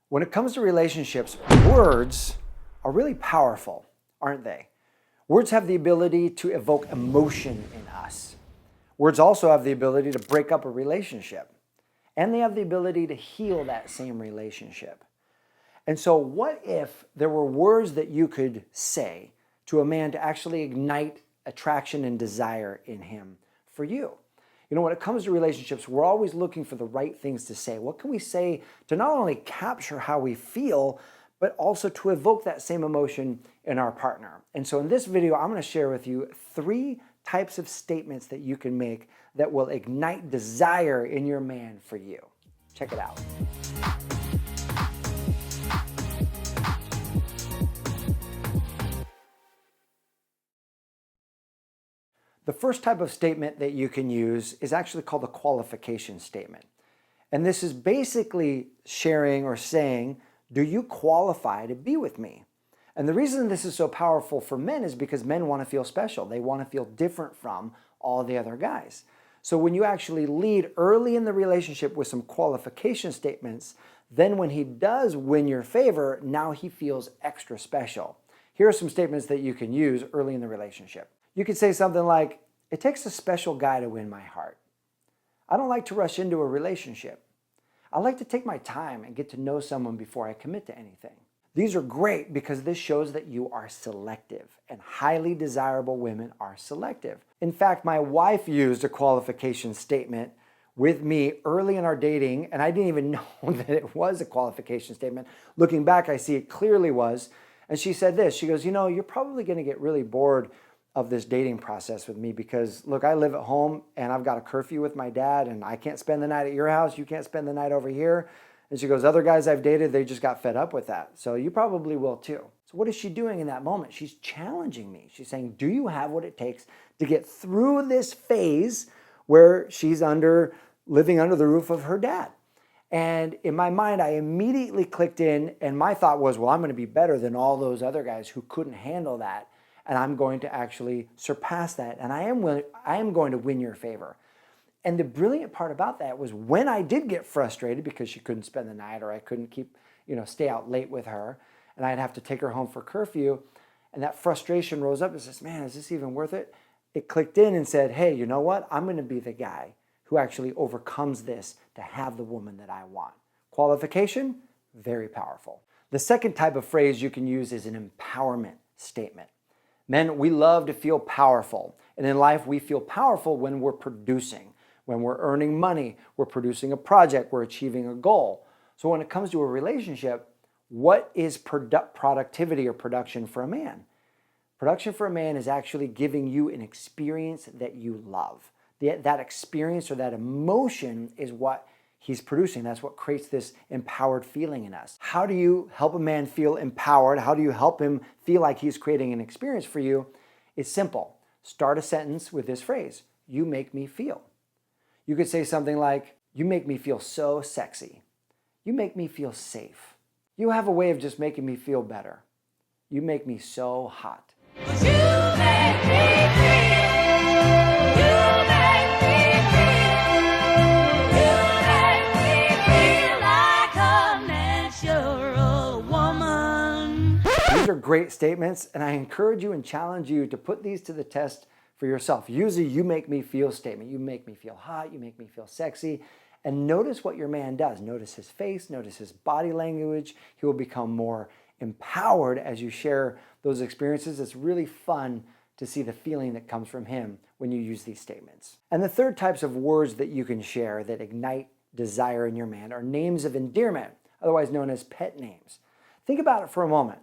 When it comes to relationships, words are really powerful, aren't they? Words have the ability to evoke emotion in us. Words also have the ability to break up a relationship, and they have the ability to heal that same relationship. And so what if there were words that you could say to a man to actually ignite attraction and desire in him for you? You know, when it comes to relationships, we're always looking for the right things to say. What can we say to not only capture how we feel, but also to evoke that same emotion in our partner? And so in this video, I'm going to share with you 3 types of statements that you can make that will ignite desire in your man for you. Check it out. The first type of statement that you can use is actually called a qualification statement. And this is basically sharing or saying, do you qualify to be with me? And the reason this is so powerful for men is because men want to feel special. They want to feel different from all the other guys. So when you actually lead early in the relationship with some qualification statements, then when he does win your favor, now he feels extra special. Here are some statements that you can use early in the relationship. You could say something like, it takes a special guy to win my heart. I don't like to rush into a relationship. I like to take my time and get to know someone before I commit to anything. These are great because this shows that you are selective, and highly desirable women are selective. In fact, my wife used a qualification statement with me early in our dating, and I didn't even know that it was a qualification statement. Looking back, I see it clearly was. And she said this, she goes, you know, you're probably going to get really bored of this dating process with me because, look, I live at home and I've got a curfew with my dad and I can't spend the night at your house. You can't spend the night over here. And she goes, other guys I've dated, they just got fed up with that. So you probably will too. So what is she doing in that moment? She's challenging me. She's saying, do you have what it takes to get through this phase where she's living under the roof of her dad? And in my mind, I immediately clicked in and my thought was, well, I'm going to be better than all those other guys who couldn't handle that. And I'm going to actually surpass that. And I am going to win your favor. And the brilliant part about that was when I did get frustrated because she couldn't spend the night or I couldn't stay out late with her and I'd have to take her home for curfew. And that frustration rose up and says, man, is this even worth it? It clicked in and said, hey, you know what? I'm going to be the guy who actually overcomes this to have the woman that I want. Qualification, very powerful. The second type of phrase you can use is an empowerment statement. Men, we love to feel powerful. And in life, we feel powerful when we're producing, when we're earning money, we're producing a project, we're achieving a goal. So when it comes to a relationship, what is productivity or production for a man? Production for a man is actually giving you an experience that you love. That experience or that emotion is what he's producing. That's what creates this empowered feeling in us. How do you help a man feel empowered? How do you help him feel like he's creating an experience for you? It's simple. Start a sentence with this phrase, you make me feel. You could say something like, you make me feel so sexy. You make me feel safe. You have a way of just making me feel better. You make me so hot. You make me feel. These are great statements, and I encourage you and challenge you to put these to the test for yourself. Use a you make me feel statement. You make me feel hot, you make me feel sexy, and notice what your man does. Notice his face, notice his body language. He will become more empowered as you share those experiences. It's really fun to see the feeling that comes from him when you use these statements. And the third types of words that you can share that ignite desire in your man are names of endearment, otherwise known as pet names. Think about it for a moment.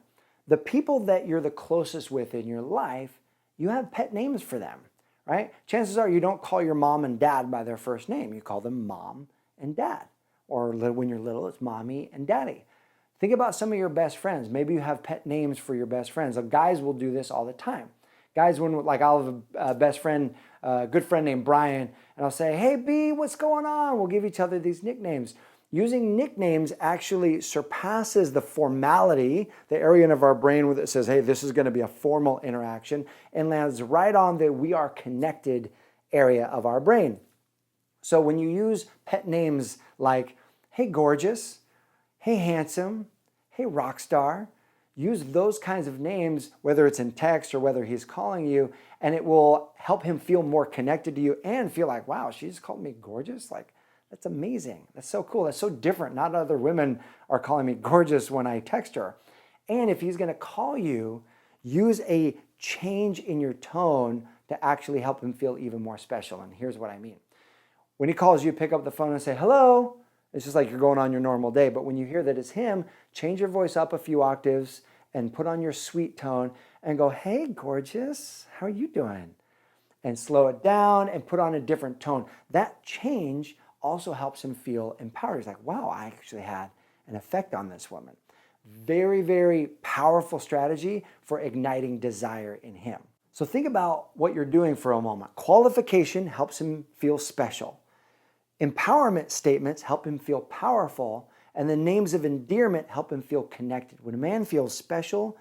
The people that you're the closest with in your life, you have pet names for them, right? Chances are you don't call your mom and dad by their first name. You call them mom and dad. Or when you're little, it's mommy and daddy. Think about some of your best friends. Maybe you have pet names for your best friends. Guys will do this all the time. Guys, I'll have a best friend, a good friend named Brian, and I'll say, hey, B, what's going on? We'll give each other these nicknames. Using nicknames actually surpasses the formality, the area of our brain that says, hey, this is going to be a formal interaction, and lands right on the we are connected area of our brain. So when you use pet names like, hey, gorgeous, hey handsome, hey rock star. Use those kinds of names, whether it's in text or whether he's calling you, and it will help him feel more connected to you and feel like, wow, she just called me gorgeous. Like, that's amazing. That's so cool. That's so different. Not other women are calling me gorgeous when I text her. And if he's going to call you, use a change in your tone to actually help him feel even more special. And here's what I mean. When he calls you, pick up the phone and say, hello. It's just like you're going on your normal day. But when you hear that it's him, change your voice up a few octaves and put on your sweet tone and go, hey, gorgeous, how are you doing? And slow it down and put on a different tone. That change also helps him feel empowered. He's like, wow, I actually had an effect on this woman. Very, very powerful strategy for igniting desire in him. So think about what you're doing for a moment. Qualification helps him feel special. Empowerment statements help him feel powerful, and the names of endearment help him feel connected. When a man feels special,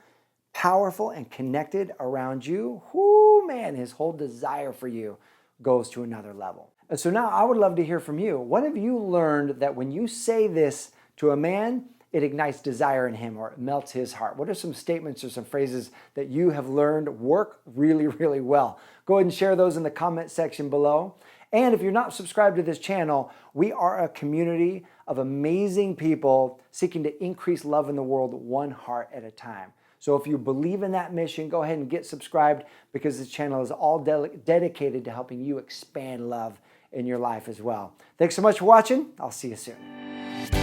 powerful, and connected around you, whoo, man, his whole desire for you goes to another level. And so now I would love to hear from you. What have you learned that when you say this to a man, it ignites desire in him or it melts his heart? What are some statements or some phrases that you have learned work really, really well? Go ahead and share those in the comment section below. And if you're not subscribed to this channel, we are a community of amazing people seeking to increase love in the world one heart at a time. So if you believe in that mission, go ahead and get subscribed because this channel is all dedicated to helping you expand love in your life as well. Thanks so much for watching. I'll see you soon.